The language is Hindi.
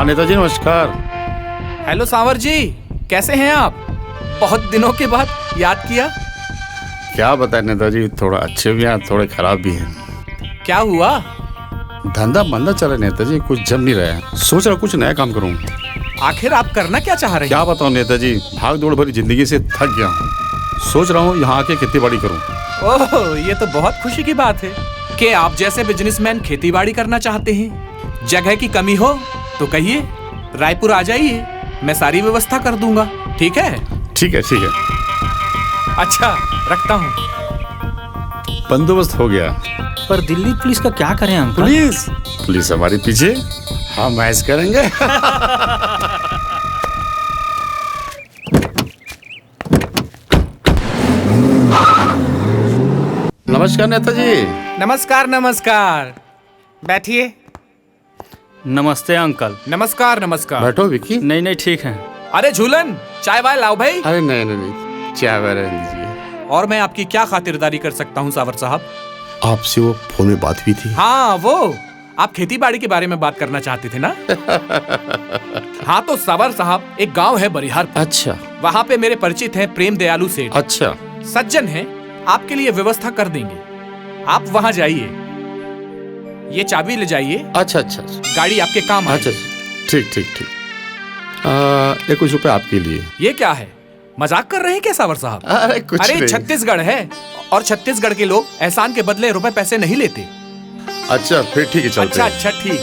नेताजी नमस्कार। हेलो सांवर जी, कैसे हैं आप? बहुत दिनों के बाद याद किया। क्या बताएं नेताजी, थोड़ा अच्छे भी हैं थोड़े खराब भी हैं। क्या हुआ? धंधा मंदा चला नेताजी, कुछ जम नहीं रहा है। सोच रहा कुछ नया काम करूं। आखिर आप करना क्या चाह रहे हैं? क्या बताऊं नेताजी, भाग दौड़ भरी जिंदगी से थक गया हूँ। सोच रहा हूँ यहाँ आके खेती बाड़ी करूँ। ओह, ये तो बहुत खुशी की बात है कि आप जैसे बिजनेसमैन खेती बाड़ी करना चाहते हैं। जगह की कमी हो तो कहिए, रायपुर आ जाइए, मैं सारी व्यवस्था कर दूंगा। ठीक है? ठीक है ठीक है, अच्छा, रखता हूँ। बंदोबस्त हो गया। पर दिल्ली पुलिस का क्या करें अंकल? पुलिस हमारे पीछे, हम ऐश करेंगे। नमस्कार नेताजी। नमस्कार नमस्कार, बैठिए। नमस्ते अंकल। नमस्कार नमस्कार। बैठो विक्की। नहीं ठीक है। अरे झूलन, चाय वाय लाओ भाई। अरे नहीं, चाय वगैरह लीजिए। और मैं आपकी क्या खातिरदारी कर सकता हूँ सावर साहब? आपसे वो फोन में बात हुई थी। हाँ, वो आप खेती बाड़ी के बारे में बात करना चाहते थे ना? हाँ, तो सावर साहब, एक गांव है बरिहारपुर। अच्छा वहाँ पे मेरे परिचित हैं प्रेम दयालु सेठ। अच्छा। सज्जन हैं, आपके लिए व्यवस्था कर देंगे। आप वहाँ जाइए, ये चाबी ले जाइए। अच्छा, गाड़ी आपके काम आएगी। अच्छा, ठीक। ये कुछ रुपए आपके लिए। ये क्या है, मजाक कर रहे हैं क्या सावर साहब? अरे कुछ अरे नहीं। छत्तीसगढ़ है और छत्तीसगढ़ के लोग एहसान के बदले रुपए पैसे नहीं लेते। अच्छा फिर ठीक है, चलते हैं। अच्छा, ठीक।